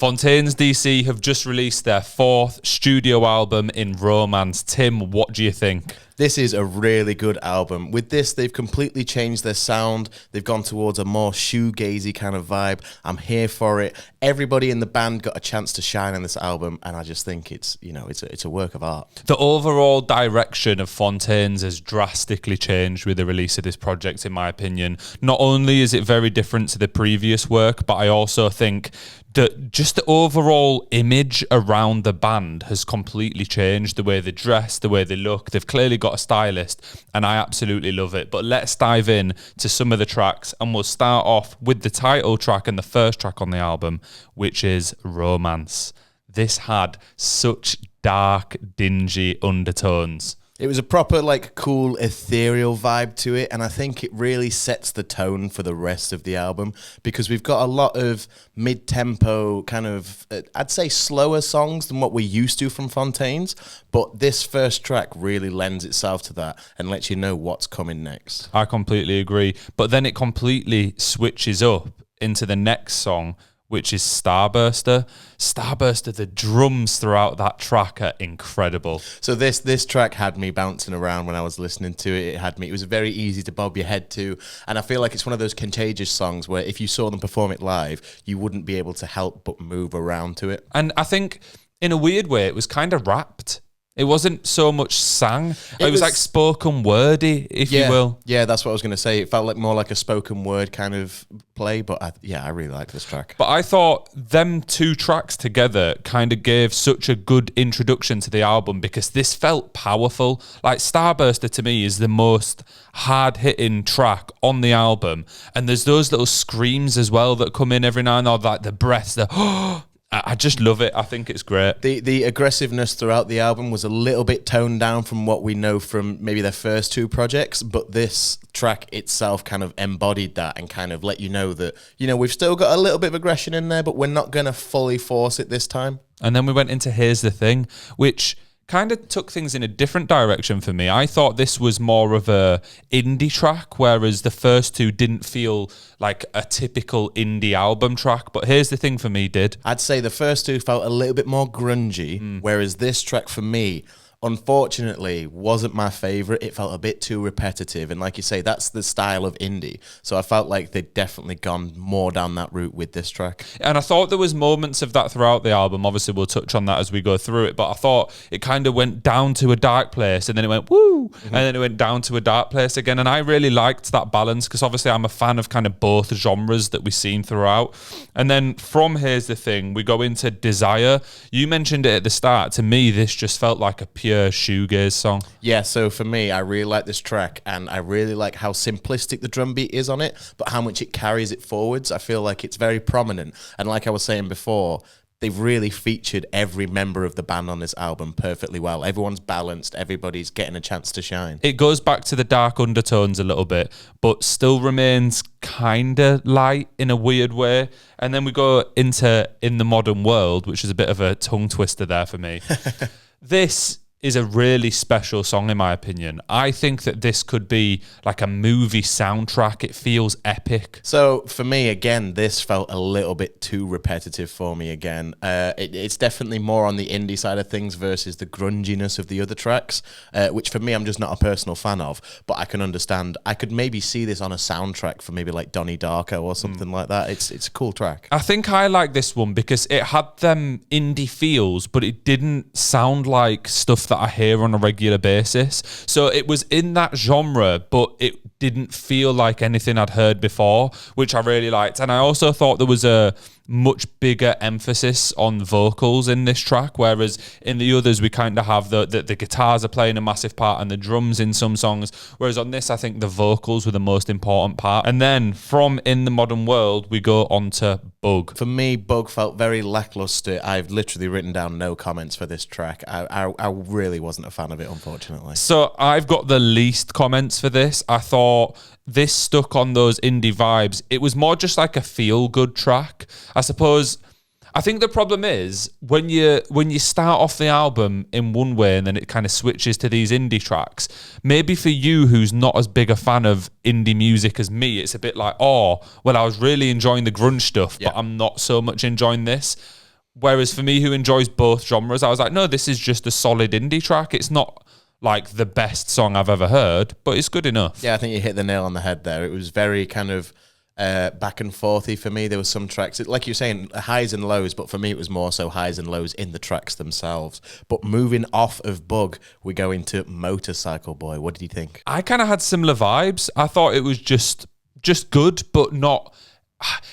Fontaines D.C. have just released their 4th studio album in Romance. Tim, what do you think? This is a really good album. With this, they've completely changed their sound. They've gone towards a more shoegazy kind of vibe. I'm here for it. Everybody in the band got a chance to shine on this album, and I just think it's a work of art. The overall direction of Fontaines has drastically changed with the release of this project, in my opinion. Not only is it very different to the previous work, but I also think that just the overall image around the band has completely changed. The way they dress, the way they look. They've clearly got a stylist, and I absolutely love it. But let's dive in to some of the tracks, and we'll start off with the title track and the first track on the album, which is Romance. This had such dark, dingy undertones. It was a proper, cool, ethereal vibe to it, and I think it really sets the tone for the rest of the album, because we've got a lot of mid-tempo, kind of, I'd say slower songs than what we're used to from Fontaines, but this first track really lends itself to that and lets you know what's coming next. I completely agree, but then it completely switches up into the next song, which is Starburster. Starburster, the drums throughout that track are incredible. So this track had me bouncing around when I was listening to it. It was very easy to bob your head to, and I feel like it's one of those contagious songs where if you saw them perform it live, you wouldn't be able to help but move around to it. And I think, in a weird way, it was kind of rapped. It wasn't so much sang. It was like spoken wordy, if you will. Yeah, that's what I was going to say. It felt more like a spoken word kind of play, but I really like this track. But I thought them two tracks together kind of gave such a good introduction to the album, because this felt powerful. Like, Starburster to me is the most hard-hitting track on the album, and there's those little screams as well that come in every now and then, like the breaths, I just love it. I think it's great. The aggressiveness throughout the album was a little bit toned down from what we know from maybe their first two projects, but this track itself kind of embodied that and kind of let you know that, we've still got a little bit of aggression in there, but we're not going to fully force it this time. And then we went into Here's the Thing, which kind of took things in a different direction for me. I thought this was more of a indie track, whereas the first two didn't feel like a typical indie album track. But Here's the Thing for me did. I'd say the first two felt a little bit more grungy, whereas this track for me, unfortunately, wasn't my favorite. It felt a bit too repetitive, and like you say, that's the style of indie, so I felt like they'd definitely gone more down that route with this track. And I thought there was moments of that throughout the album. Obviously we'll touch on that as we go through it, but I thought it kind of went down to a dark place, and then it went woo, and then it went down to a dark place again, and I really liked that balance, because obviously I'm a fan of kind of both genres that we've seen throughout. And then from Here's the Thing, we go into Desire. You mentioned it at the start. To me, this just felt like a pure shoegaze song. Yeah, so for me, I really like this track, and I really like how simplistic the drum beat is on it, but how much it carries it forwards. I feel like it's very prominent, and like I was saying before, they've really featured every member of the band on this album perfectly well. Everyone's balanced, everybody's getting a chance to shine. It goes back to the dark undertones a little bit, but still remains kind of light in a weird way. And then we go into In the Modern World, which is a bit of a tongue twister there for me. This is a really special song, in my opinion. I think that this could be like a movie soundtrack. It feels epic. So for me, again, this felt a little bit too repetitive for me again. It's definitely more on the indie side of things versus the grunginess of the other tracks, which for me, I'm just not a personal fan of, but I can understand. I could maybe see this on a soundtrack for maybe like Donnie Darko or something like that. It's a cool track. I think I like this one because it had them indie feels, but it didn't sound like stuff that I hear on a regular basis. So it was in that genre, but it didn't feel like anything I'd heard before, which I really liked. And I also thought there was a much bigger emphasis on vocals in this track, whereas in the others we kind of have the guitars are playing a massive part and the drums in some songs, whereas on this I think the vocals were the most important part. And then from In the Modern World we go on to Bug. For me, Bug felt very lackluster. I've literally written down no comments for this track. I really wasn't a fan of it, unfortunately. So I've got the least comments for this. I thought this stuck on those indie vibes. It was more just like a feel-good track. I suppose, I think the problem is when you start off the album in one way and then it kind of switches to these indie tracks, maybe for you who's not as big a fan of indie music as me, it's a bit like, oh, well, I was really enjoying the grunge stuff, but I'm not so much enjoying this. Whereas for me, who enjoys both genres, I was like, no, this is just a solid indie track. It's not like the best song I've ever heard, but it's good enough. Yeah, I think you hit the nail on the head there. It was very kind of back and forthy for me. There were some tracks, like you're saying, highs and lows, but for me it was more so highs and lows in the tracks themselves. But moving off of Bug, we go into Motorcycle Boy. What did you think? I kind of had similar vibes. I thought it was just good, but not...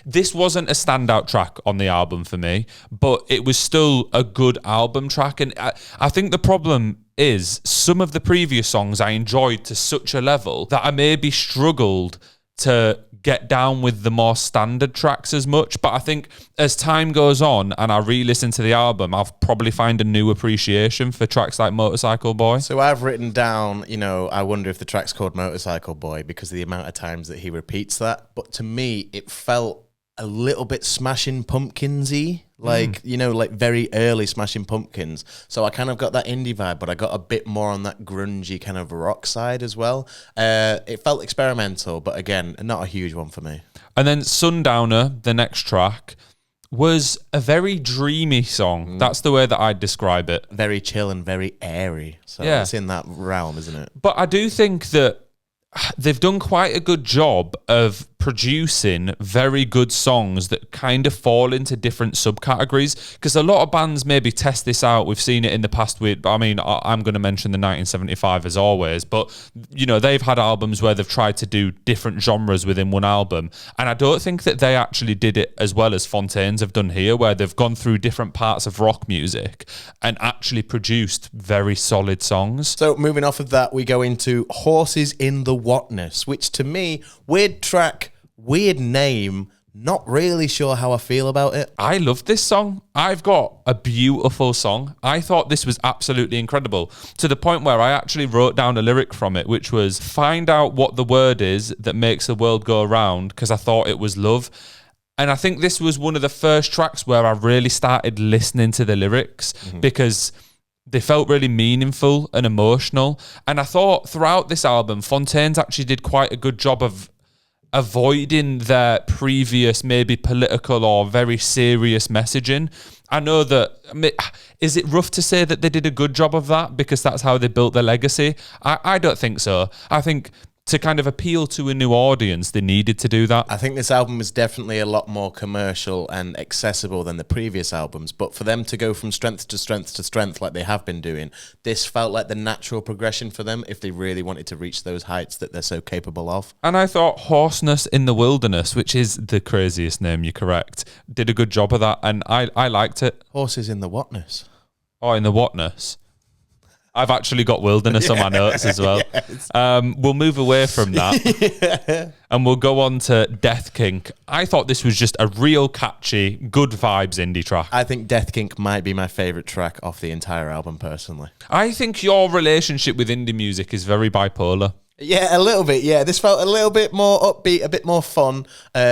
This wasn't a standout track on the album for me, but it was still a good album track. And I think the problem is some of the previous songs I enjoyed to such a level that I maybe struggled to get down with the more standard tracks as much. But I think as time goes on and I re-listen to the album, I'll probably find a new appreciation for tracks like Motorcycle Boy. So I've written down, I wonder if the track's called Motorcycle Boy because of the amount of times that he repeats that. But to me, it felt a little bit Smashing Pumpkins-y, like very early Smashing Pumpkins. So I kind of got that indie vibe, but I got a bit more on that grungy kind of rock side as well. It felt experimental, but again, not a huge one for me. And then Sundowner, the next track, was a very dreamy song. That's the way that I'd describe it. Very chill and very airy. So Yeah. It's in that realm, isn't it? But I do think that they've done quite a good job of producing very good songs that kind of fall into different subcategories, because a lot of bands maybe test this out. We've seen it in the past with, I'm going to mention the 1975 as always, but they've had albums where they've tried to do different genres within one album, and I don't think that they actually did it as well as Fontaines have done here, where they've gone through different parts of rock music and actually produced very solid songs. So moving off of that, we go into Horses in the Whatness, which to me, weird track, weird name, not really sure how I feel about it. I love this song. I've got a beautiful song. I thought this was absolutely incredible, to the point where I actually wrote down a lyric from it, which was, find out what the word is that makes the world go round, because I thought it was love. And I think this was one of the first tracks where I really started listening to the lyrics, because they felt really meaningful and emotional. And I thought throughout this album, Fontaines actually did quite a good job of avoiding their previous maybe political or very serious messaging. I know that, is it rough to say that they did a good job of that because that's how they built their legacy? I don't think so. I think to kind of appeal to a new audience, they needed to do that. I think this album is definitely a lot more commercial and accessible than the previous albums, but for them to go from strength to strength to strength like they have been doing, this felt like the natural progression for them if they really wanted to reach those heights that they're so capable of. And I thought Hoarseness in the Wilderness, which is the craziest name, you're correct, did a good job of that, and I liked it. Horses in the Whatness? Oh, in the Whatness? I've actually got wilderness on my notes as well. Yes. We'll move away from that and we'll go on to Death Kink. I thought this was just a real catchy, good vibes indie track. I think Death Kink might be my favourite track off the entire album, personally. I think your relationship with indie music is very bipolar. Yeah, a little bit, yeah. This felt a little bit more upbeat, a bit more fun,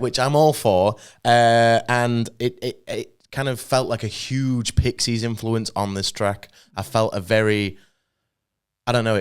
which I'm all for. And it kind of felt like a huge Pixies influence on this track. I felt it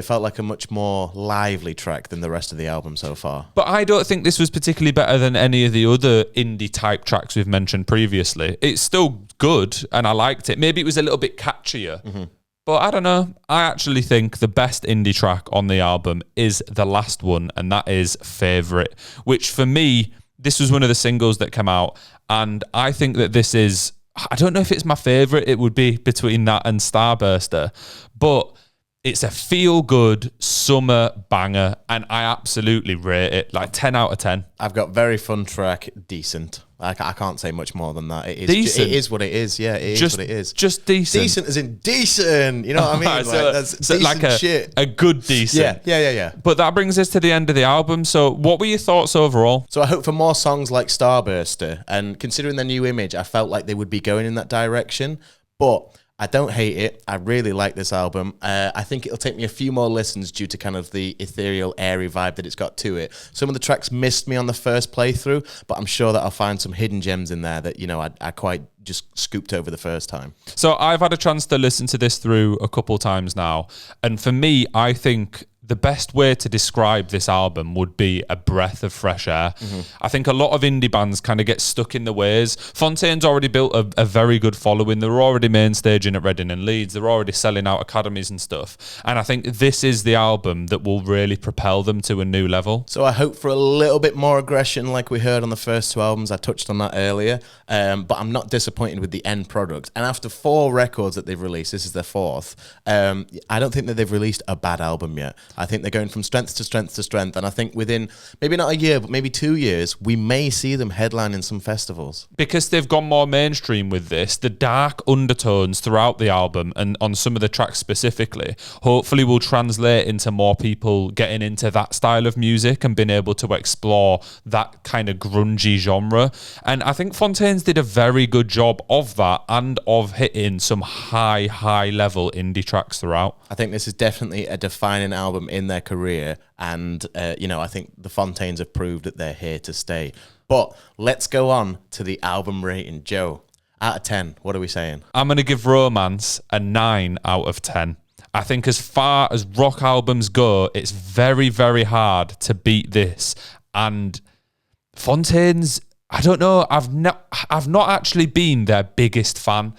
felt like a much more lively track than the rest of the album so far. But I don't think this was particularly better than any of the other indie type tracks we've mentioned previously. It's still good and I liked it. Maybe it was a little bit catchier. But I don't know. I actually think the best indie track on the album is the last one, and that is Favourite, which for me, this was one of the singles that came out, and I think that this is, I don't know if it's my favourite. It would be between that and Starburster, but it's a feel-good summer banger, and I absolutely rate it, like 10 out of 10. I've got very fun track, decent. I can't say much more than that. It is decent. It is what it is. Yeah, it is what it is. Just decent. Decent as in decent. You know what I mean? Right, so that's decent like shit. A good decent. Yeah. But that brings us to the end of the album. So what were your thoughts overall? So I hope for more songs like Starburster, and considering their new image, I felt like they would be going in that direction. But I don't hate it. I really like this album. I think it'll take me a few more listens due to kind of the ethereal, airy vibe that it's got to it. Some of the tracks missed me on the first playthrough, but I'm sure that I'll find some hidden gems in there that, I quite just scooped over the first time. So I've had a chance to listen to this through a couple times now. And for me, I think the best way to describe this album would be a breath of fresh air. I think a lot of indie bands kind of get stuck in the ways. Fontaine's already built a very good following. They're already main staging at Reading and Leeds. They're already selling out academies and stuff. And I think this is the album that will really propel them to a new level. So I hope for a little bit more aggression like we heard on the first 2 albums. I touched on that earlier. But I'm not disappointed with the end product. And after 4 records that they've released, this is their 4th, I don't think that they've released a bad album yet. I think they're going from strength to strength to strength. And I think within maybe not a year, but maybe 2 years, we may see them headlining some festivals. Because they've gone more mainstream with this, the dark undertones throughout the album and on some of the tracks specifically, hopefully will translate into more people getting into that style of music and being able to explore that kind of grungy genre. And I think Fontaines did a very good job of that and of hitting some high level indie tracks throughout. I think this is definitely a defining album in their career, and I think the Fontaines have proved that they're here to stay. But let's go on to the album rating. Joe, out of 10, what are we saying? I'm going to give Romance a 9 out of 10. I think as far as rock albums go, it's very, very hard to beat this. And Fontaines, I don't know, I've not actually been their biggest fan.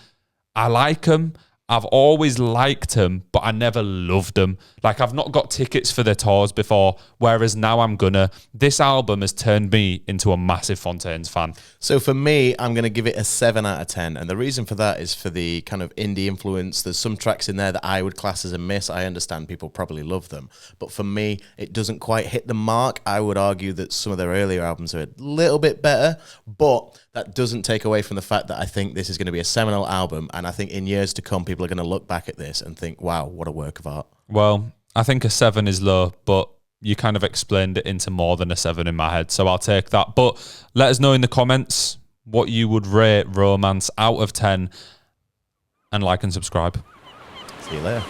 I like them. I've always liked them, but I never loved them. Like, I've not got tickets for their tours before, whereas now I'm gonna. This album has turned me into a massive Fontaines fan. So for me, I'm going to give it a 7 out of 10. And the reason for that is for the kind of indie influence. There's some tracks in there that I would class as a miss. I understand people probably love them. But for me, it doesn't quite hit the mark. I would argue that some of their earlier albums are a little bit better, but that doesn't take away from the fact that I think this is going to be a seminal album. And I think in years to come, people are going to look back at this and think, wow, what a work of art. Well, I think a 7 is low, but you kind of explained it into more than a 7 in my head, so I'll take that. But let us know in the comments what you would rate Romance out of 10, and like and subscribe. See you later.